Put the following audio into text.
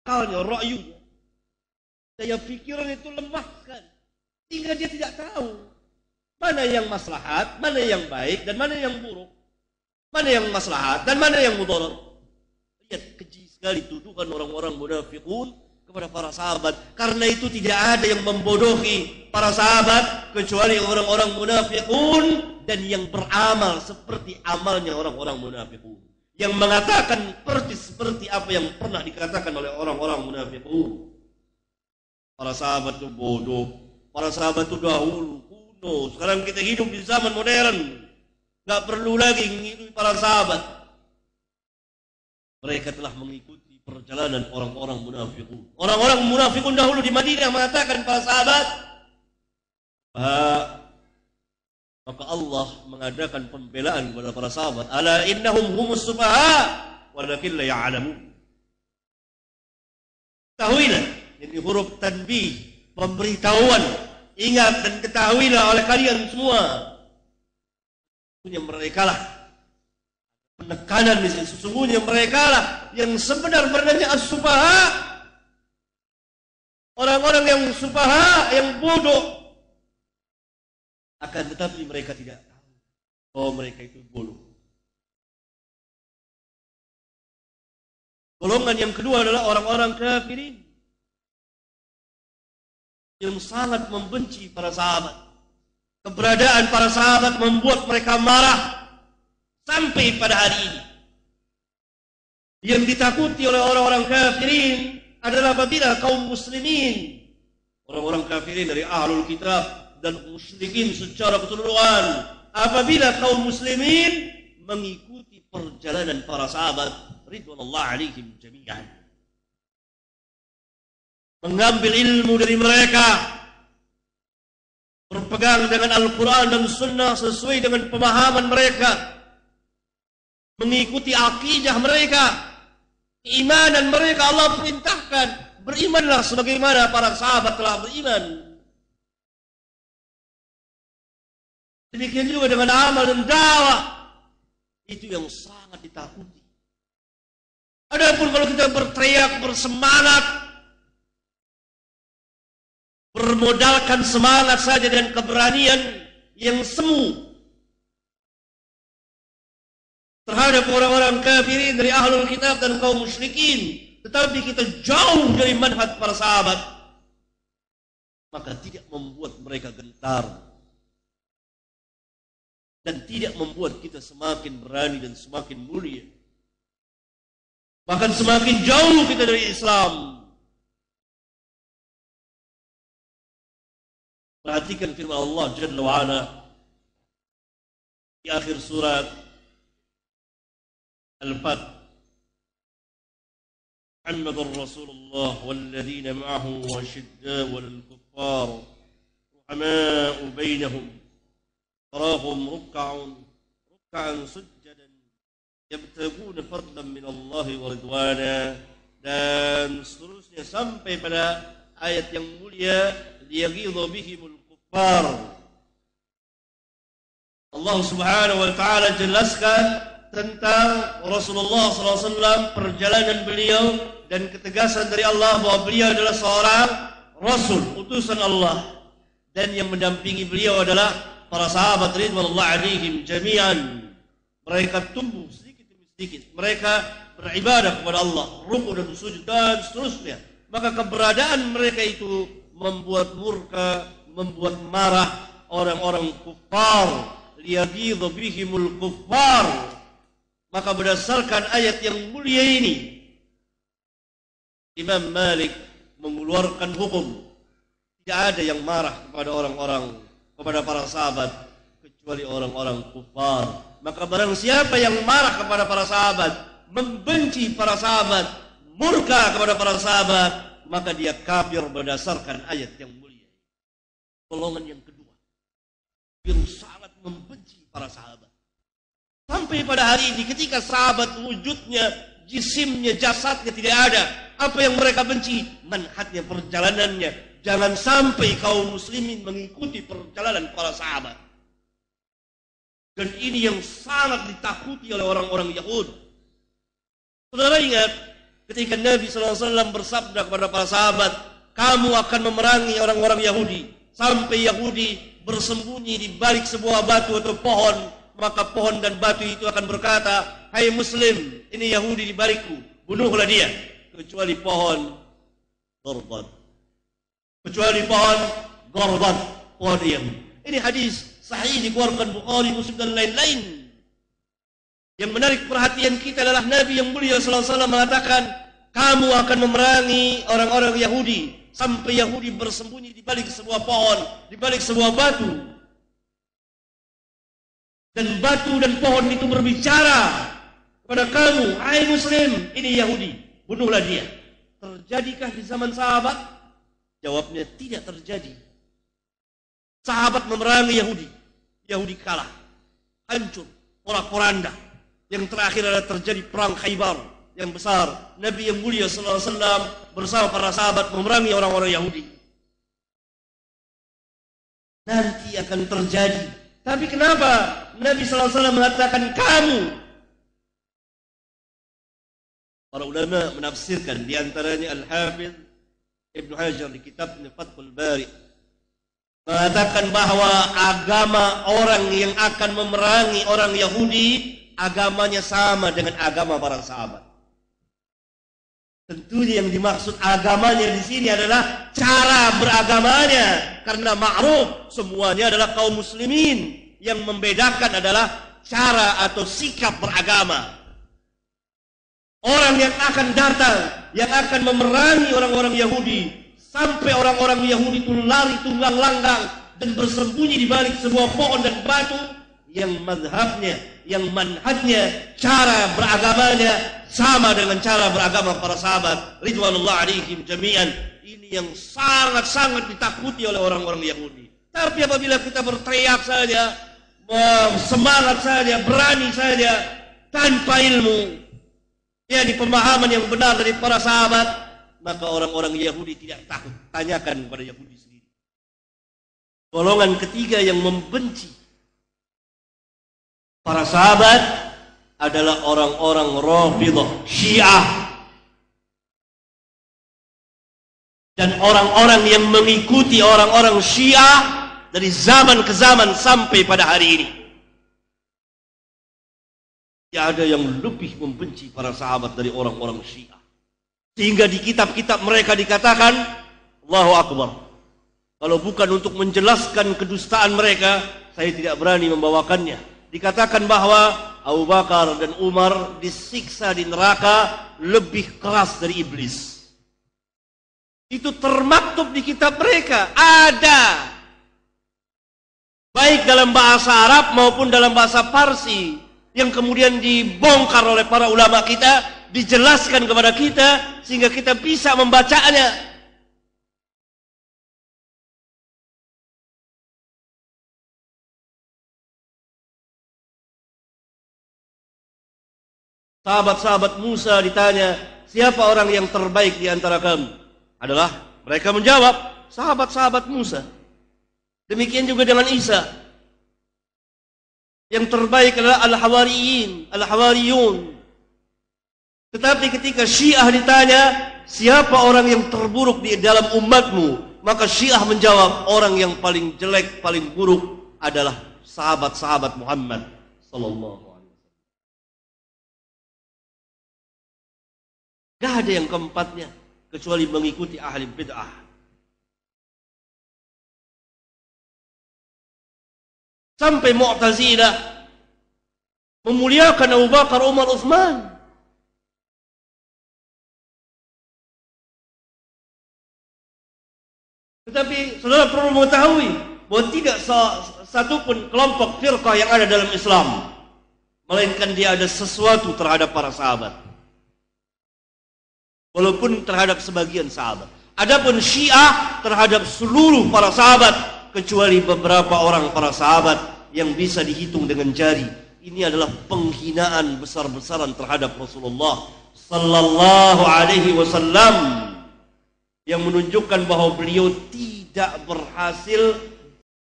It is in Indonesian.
akalnya, ra'yunya. Daya pikiran itu lemah sekali. Sehingga dia tidak tahu mana yang maslahat, mana yang baik, dan mana yang buruk. Mana yang maslahat, dan mana yang mudarat. Lihat, keji sekali tuduhan orang-orang munafikun kepada para sahabat. Karena itu tidak ada yang membodohi para sahabat kecuali orang-orang munafikun dan yang beramal seperti amalnya orang-orang munafikun. Yang mengatakan seperti apa yang pernah dikatakan oleh orang-orang munafikun. Para sahabat itu bodoh, para sahabat itu dahulu kuno. Sekarang kita hidup di zaman modern, nggak perlu lagi mengikuti para sahabat. Mereka telah mengikuti perjalanan orang-orang munafikun. Orang-orang munafikun dahulu di Madinah mengatakan para sahabat, maka Allah mengadakan pembelaan kepada para sahabat. Ala innahum humus sufaha walakin la ya'lamun. Ketahuilah. Ini huruf tanbih, pemberitahuan. Ingat dan ketahuilah oleh kalian semua. Sesungguhnya mereka lah. Penekanan di sini. Sesungguhnya mereka lah yang sebenar-benarnya as-sufaha. Orang-orang yang sufaha, yang bodoh. Akan tetapi mereka tidak tahu bahwa mereka itu bodoh. Golongan yang kedua adalah orang-orang kafirin yang sangat membenci para sahabat. Keberadaan para sahabat membuat mereka marah sampai pada hari ini. Yang ditakuti oleh orang-orang kafirin adalah apabila kaum muslimin, orang-orang kafirin dari ahlul kitab dan musyrikin secara keseluruhan, apabila kaum muslimin mengikuti perjalanan para sahabat ridwanullah alaihim jami'an, mengambil ilmu dari mereka, berpegang dengan Al-Quran dan Sunnah sesuai dengan pemahaman mereka, mengikuti akidah mereka, keimanan mereka. Allah perintahkan, berimanlah sebagaimana para sahabat telah beriman. Demikian juga dengan amal dan dakwah. Itu yang sangat ditakuti. Adapun kalau kita berteriak, bersemangat, bermodalkan semangat saja dan keberanian yang semu terhadap orang-orang kafirin dari ahlul kitab dan kaum musyrikin, tetapi kita jauh dari manhaj para sahabat, maka tidak membuat mereka gentar dan tidak membuat kita semakin berani dan semakin mulia, bahkan semakin jauh kita dari Islam. Perhatikan firman Allah Jalla wa'ala di akhir surat Al-Fath. Muhammadur Rasulullah walladzina ma'ahu wasyidda'u 'alal kuffar ruhama'u bainahum tarahum ruk'an sujjadan yabtaguna fadlan min Allah wa ridwana, dan seterusnya sampai pada ayat yang mulia liyaghidha bihimul kuffar. Allah Subhanahu wa taala jelaskan tentang Rasulullah SAW, perjalanan beliau dan ketegasan dari Allah bahwa beliau adalah seorang Rasul, utusan Allah, dan yang mendampingi beliau adalah para sahabat ridwanullah alaihim jami'an. Mereka tumbuh sedikit demi sedikit, mereka beribadah kepada Allah, ruku dan sujud dan seterusnya. Maka keberadaan mereka itu membuat murka, membuat marah orang-orang kuffar. Liyaghidha bihimul kuffar. Maka berdasarkan ayat yang mulia ini, Imam Malik mengeluarkan hukum, tidak ada yang marah kepada orang-orang, kepada para sahabat kecuali orang-orang kuffar. Maka barang siapa yang marah kepada para sahabat, membenci para sahabat, murka kepada para sahabat, maka dia kafir berdasarkan ayat yang mulia. Golongan yang kedua yang sangat membenci para sahabat, sampai pada hari ini ketika sahabat wujudnya, jisimnya, jasadnya tidak ada, apa yang mereka benci? Manhajnya, perjalanannya. Jangan sampai kaum muslimin mengikuti perjalanan para sahabat. Dan ini yang sangat ditakuti oleh orang-orang Yahudi. Saudara ingat, ketika Nabi SAW bersabda kepada para sahabat, kamu akan memerangi orang-orang Yahudi sampai Yahudi bersembunyi di balik sebuah batu atau pohon, maka pohon dan batu itu akan berkata, hai Muslim, ini Yahudi di balikku, bunuhlah dia, kecuali pohon Ghardan. Kecuali pohon Ghardan, pohon Yahudi. Ini hadis sahih dikeluarkan Bukhari, Muslim dan lain-lain. Yang menarik perhatian kita adalah Nabi yang mulia sallallahu alaihi wasallam mengatakan, kamu akan memerangi orang-orang Yahudi sampai Yahudi bersembunyi di balik sebuah pohon, di balik sebuah batu. Dan batu dan pohon itu berbicara kepada kamu, hai Muslim, ini Yahudi, bunuhlah dia. Terjadikah di zaman sahabat? Jawabnya tidak terjadi. Sahabat memerangi Yahudi, Yahudi kalah, hancur, porak-poranda. Yang terakhir adalah terjadi perang Khaybar yang besar. Nabi yang mulia sallallahu alaihi wasallam bersama para sahabat memerangi orang-orang Yahudi. Nanti akan terjadi. Tapi kenapa Nabi sallallahu alaihi wasallam mengatakan kamu? Para ulama menafsirkan, di antaranya Al-Hafidz Ibnu Hajar di kitabnya Fathul Bari mengatakan bahwa agama orang yang akan memerangi orang Yahudi agamanya sama dengan agama para sahabat. Tentunya yang dimaksud agamanya di sini adalah cara beragamanya, karena ma'ruf semuanya adalah kaum muslimin. Yang membedakan adalah cara atau sikap beragama. Orang yang akan datang, yang akan memerangi orang-orang Yahudi, sampai orang-orang Yahudi itu lari tunggang langgang dan bersembunyi di balik sebuah pohon dan batu, yang mazhabnya, yang manhajnya, cara beragamanya sama dengan cara beragama para sahabat ridwanullah alaihim jami'an. Ini yang sangat-sangat ditakuti oleh orang-orang Yahudi. Tapi apabila kita berteriak saja, semangat saja, berani saja, tanpa ilmu, ya di pemahaman yang benar dari para sahabat, maka orang-orang Yahudi tidak takut. Tanyakan kepada Yahudi sendiri. Golongan ketiga yang membenci para sahabat adalah orang-orang Rafidhah, Syiah, dan orang-orang yang mengikuti orang-orang Syiah dari zaman ke zaman sampai pada hari ini. Tidak ada yang lebih membenci para sahabat dari orang-orang Syiah, sehingga di kitab-kitab mereka dikatakan Allahu Akbar. Kalau bukan untuk menjelaskan kedustaan mereka, saya tidak berani membawakannya. Dikatakan bahwa Abu Bakar dan Umar disiksa di neraka lebih keras dari iblis. Itu termaktub di kitab mereka, ada, baik dalam bahasa Arab maupun dalam bahasa Parsi, yang kemudian dibongkar oleh para ulama kita, dijelaskan kepada kita sehingga kita bisa membacanya. Sahabat-sahabat Musa ditanya, siapa orang yang terbaik di antara kamu? Adalah mereka menjawab, sahabat-sahabat Musa. Demikian juga dengan Isa. Yang terbaik adalah Al-Hawariyin, Al-Hawariyun. Tetapi ketika Syiah ditanya, siapa orang yang terburuk di dalam umatmu? Maka Syiah menjawab, orang yang paling jelek, paling buruk adalah sahabat-sahabat Muhammad sallallahu. Gak ada yang keempatnya kecuali mengikuti ahli bid'ah. Sampai Mu'tazilah memuliakan Abu Bakar, Umar, Utsman. Tetapi saudara perlu mengetahui bahwa tidak satupun kelompok firqah yang ada dalam Islam, melainkan dia ada sesuatu terhadap para sahabat. Walaupun terhadap sebagian sahabat. Adapun Syiah terhadap seluruh para sahabat, kecuali beberapa orang para sahabat yang bisa dihitung dengan jari. Ini adalah penghinaan besar-besaran terhadap Rasulullah sallallahu alaihi wasallam, yang menunjukkan bahwa beliau tidak berhasil